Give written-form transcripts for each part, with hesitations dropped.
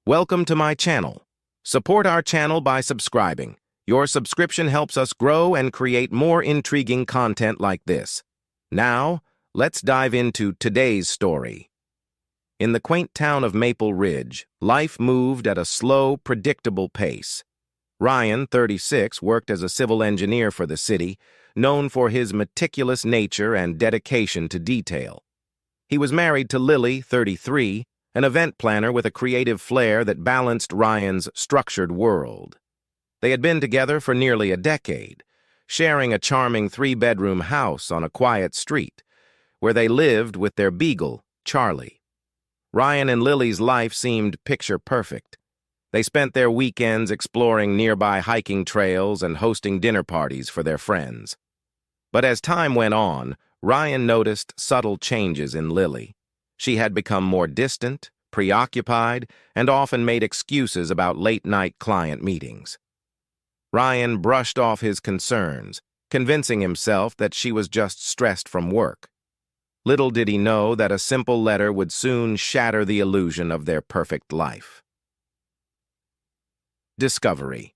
Welcome to my channel. Support our channel by subscribing. Your subscription helps us grow and create more intriguing content like this. Now, let's dive into today's story. In the quaint town of Maple Ridge, life moved at a slow, predictable pace. Ryan, 36, worked as a civil engineer for the city, known for his meticulous nature and dedication to detail. He was married to Lily, 33, an event planner with a creative flair that balanced Ryan's structured world. They had been together for nearly a decade, sharing a charming three-bedroom house on a quiet street, where they lived with their beagle, Charlie. Ryan and Lily's life seemed picture-perfect. They spent their weekends exploring nearby hiking trails and hosting dinner parties for their friends. But as time went on, Ryan noticed subtle changes in Lily. She had become more distant, preoccupied, and often made excuses about late-night client meetings. Ryan brushed off his concerns, convincing himself that she was just stressed from work. Little did he know that a simple letter would soon shatter the illusion of their perfect life. Discovery.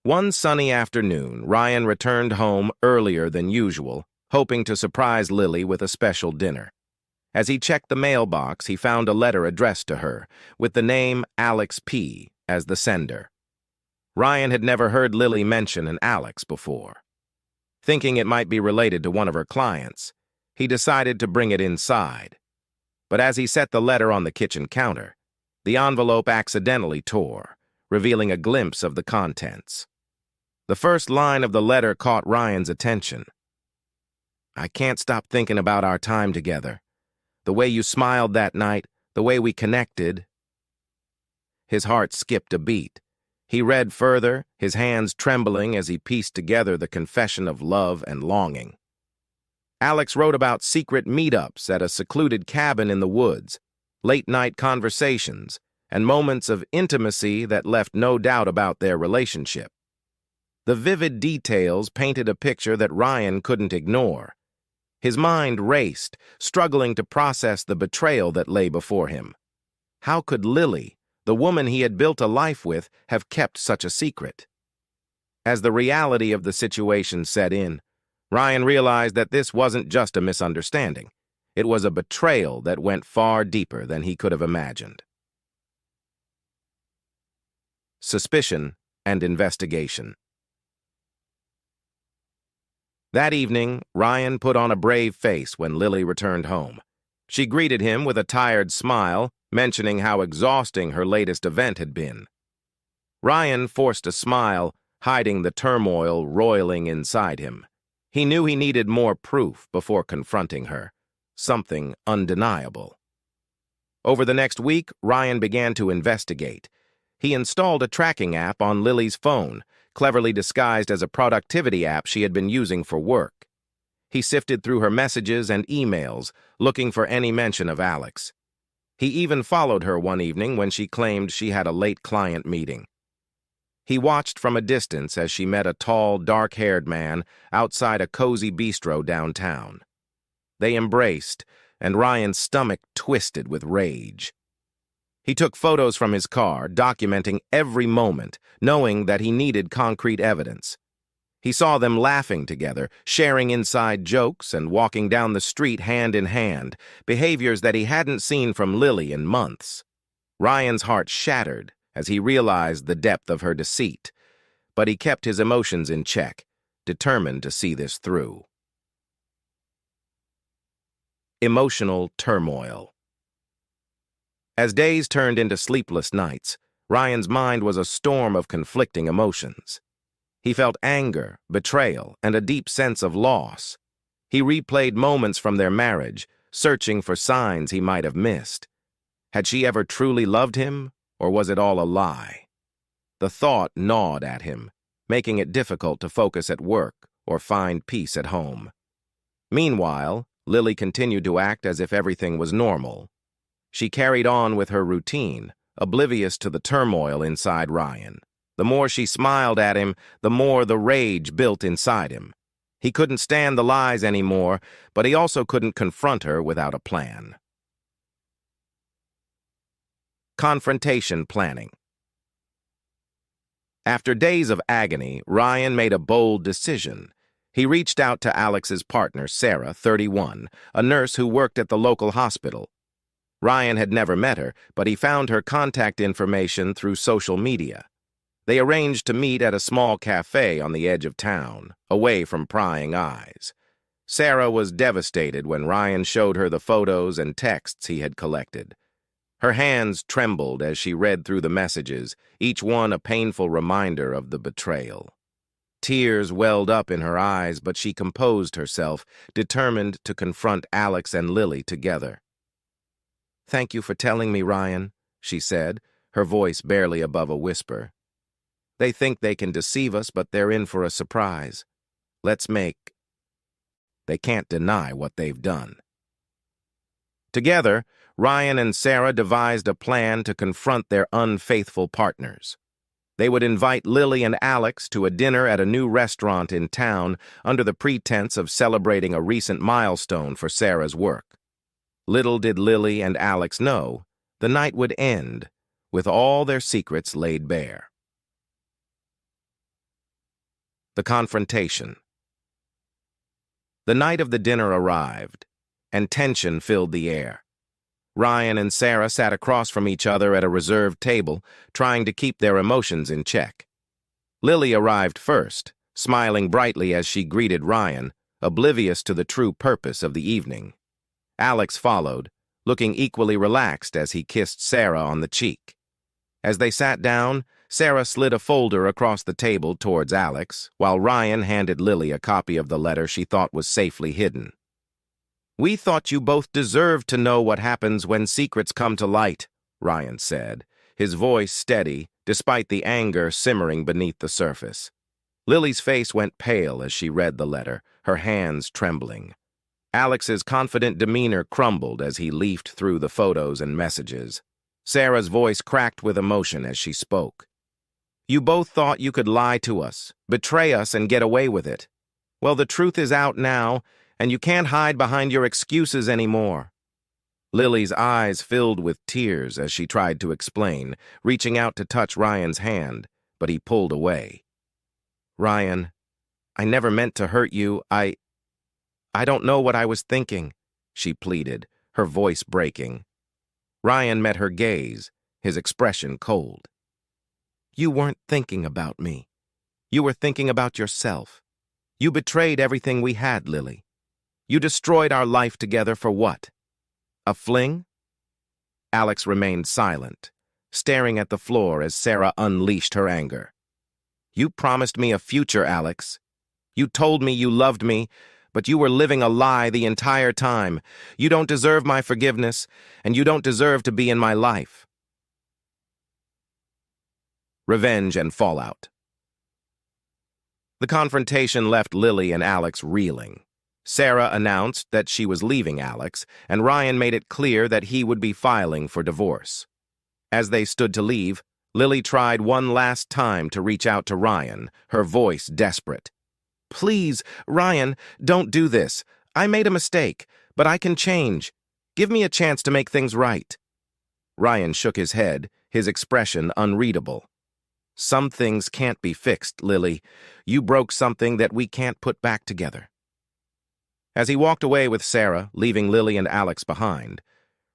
One sunny afternoon, Ryan returned home earlier than usual, hoping to surprise Lily with a special dinner. As he checked the mailbox, he found a letter addressed to her, with the name Alex P. as the sender. Ryan had never heard Lily mention an Alex before. Thinking it might be related to one of her clients, he decided to bring it inside. But as he set the letter on the kitchen counter, the envelope accidentally tore, revealing a glimpse of the contents. The first line of the letter caught Ryan's attention. "I can't stop thinking about our time together. The way you smiled that night, the way we connected." His heart skipped a beat. He read further, his hands trembling as he pieced together the confession of love and longing. Alex wrote about secret meetups at a secluded cabin in the woods, late-night conversations, and moments of intimacy that left no doubt about their relationship. The vivid details painted a picture that Ryan couldn't ignore. His mind raced, struggling to process the betrayal that lay before him. How could Lily, the woman he had built a life with, have kept such a secret? As the reality of the situation set in, Ryan realized that this wasn't just a misunderstanding. It was a betrayal that went far deeper than he could have imagined. Suspicion and investigation. That evening, Ryan put on a brave face when Lily returned home. She greeted him with a tired smile, mentioning how exhausting her latest event had been. Ryan forced a smile, hiding the turmoil roiling inside him. He knew he needed more proof before confronting her, something undeniable. Over the next week, Ryan began to investigate. He installed a tracking app on Lily's phone, cleverly disguised as a productivity app she had been using for work. He sifted through her messages and emails, looking for any mention of Alex. He even followed her one evening when she claimed she had a late client meeting. He watched from a distance as she met a tall, dark-haired man outside a cozy bistro downtown. They embraced, and Ryan's stomach twisted with rage. He took photos from his car, documenting every moment, knowing that he needed concrete evidence. He saw them laughing together, sharing inside jokes, and walking down the street hand in hand, behaviors that he hadn't seen from Lily in months. Ryan's heart shattered as he realized the depth of her deceit, but he kept his emotions in check, determined to see this through. Emotional turmoil. As days turned into sleepless nights, Ryan's mind was a storm of conflicting emotions. He felt anger, betrayal, and a deep sense of loss. He replayed moments from their marriage, searching for signs he might have missed. Had she ever truly loved him, or was it all a lie? The thought gnawed at him, making it difficult to focus at work or find peace at home. Meanwhile, Lily continued to act as if everything was normal. She carried on with her routine, oblivious to the turmoil inside Ryan. The more she smiled at him, the more the rage built inside him. He couldn't stand the lies anymore, but he also couldn't confront her without a plan. Confrontation planning. After days of agony, Ryan made a bold decision. He reached out to Alex's partner, Sarah, 31, a nurse who worked at the local hospital. Ryan had never met her, but he found her contact information through social media. They arranged to meet at a small cafe on the edge of town, away from prying eyes. Sarah was devastated when Ryan showed her the photos and texts he had collected. Her hands trembled as she read through the messages, each one a painful reminder of the betrayal. Tears welled up in her eyes, but she composed herself, determined to confront Alex and Lily together. "Thank you for telling me, Ryan," she said, her voice barely above a whisper. "They think they can deceive us, but they're in for a surprise. Let's make..." They can't deny what they've done. Together, Ryan and Sarah devised a plan to confront their unfaithful partners. They would invite Lily and Alex to a dinner at a new restaurant in town under the pretense of celebrating a recent milestone for Sarah's work. Little did Lily and Alex know, the night would end with all their secrets laid bare. The confrontation. The night of the dinner arrived, and tension filled the air. Ryan and Sarah sat across from each other at a reserved table, trying to keep their emotions in check. Lily arrived first, smiling brightly as she greeted Ryan, oblivious to the true purpose of the evening. Alex followed, looking equally relaxed as he kissed Sarah on the cheek. As they sat down, Sarah slid a folder across the table towards Alex, while Ryan handed Lily a copy of the letter she thought was safely hidden. "We thought you both deserved to know what happens when secrets come to light," Ryan said, his voice steady, despite the anger simmering beneath the surface. Lily's face went pale as she read the letter, her hands trembling. Alex's confident demeanor crumbled as he leafed through the photos and messages. Sarah's voice cracked with emotion as she spoke. "You both thought you could lie to us, betray us, and get away with it. Well, the truth is out now, and you can't hide behind your excuses anymore." Lily's eyes filled with tears as she tried to explain, reaching out to touch Ryan's hand, but he pulled away. "Ryan, I never meant to hurt you. I don't know what I was thinking," she pleaded, her voice breaking. Ryan met her gaze, his expression cold. "You weren't thinking about me. You were thinking about yourself. You betrayed everything we had, Lily. You destroyed our life together for what? A fling?" Alex remained silent, staring at the floor as Sarah unleashed her anger. "You promised me a future, Alex. You told me you loved me, but you were living a lie the entire time. You don't deserve my forgiveness, and you don't deserve to be in my life." Revenge and fallout. The confrontation left Lily and Alex reeling. Sarah announced that she was leaving Alex, and Ryan made it clear that he would be filing for divorce. As they stood to leave, Lily tried one last time to reach out to Ryan, her voice desperate. "Please, Ryan, don't do this. I made a mistake, but I can change. Give me a chance to make things right." Ryan shook his head, his expression unreadable. "Some things can't be fixed, Lily. You broke something that we can't put back together." As he walked away with Sarah, leaving Lily and Alex behind,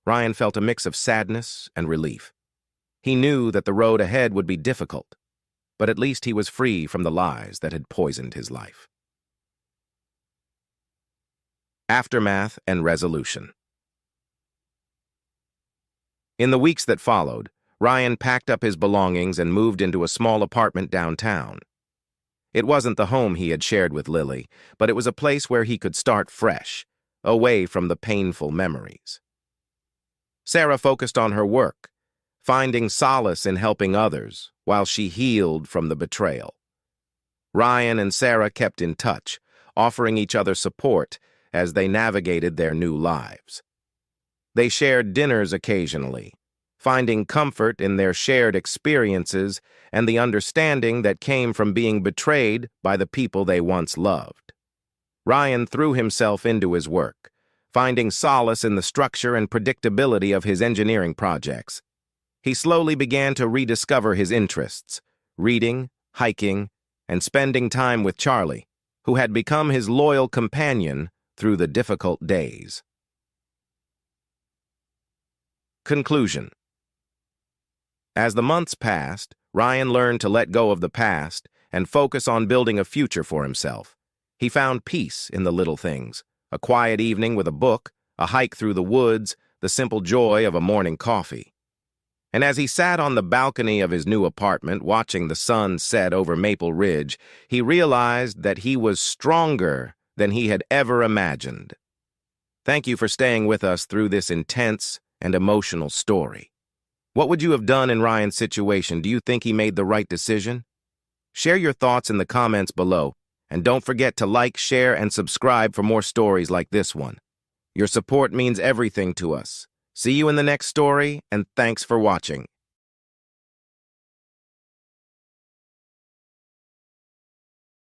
Ryan felt a mix of sadness and relief. He knew that the road ahead would be difficult, but at least he was free from the lies that had poisoned his life. Aftermath and resolution. In the weeks that followed, Ryan packed up his belongings and moved into a small apartment downtown. It wasn't the home he had shared with Lily, but it was a place where he could start fresh, away from the painful memories. Sarah focused on her work, finding solace in helping others while she healed from the betrayal. Ryan and Sarah kept in touch, offering each other support as they navigated their new lives. They shared dinners occasionally, finding comfort in their shared experiences and the understanding that came from being betrayed by the people they once loved. Ryan threw himself into his work, finding solace in the structure and predictability of his engineering projects. He slowly began to rediscover his interests, reading, hiking, and spending time with Charlie, who had become his loyal companion through the difficult days. Conclusion. As the months passed, Ryan learned to let go of the past and focus on building a future for himself. He found peace in the little things: a quiet evening with a book, a hike through the woods, the simple joy of a morning coffee. And as he sat on the balcony of his new apartment watching the sun set over Maple Ridge, he realized that he was stronger than he had ever imagined. Thank you for staying with us through this intense and emotional story. What would you have done in Ryan's situation? Do you think he made the right decision? Share your thoughts in the comments below, and don't forget to like, share, and subscribe for more stories like this one. Your support means everything to us. See you in the next story, and thanks for watching.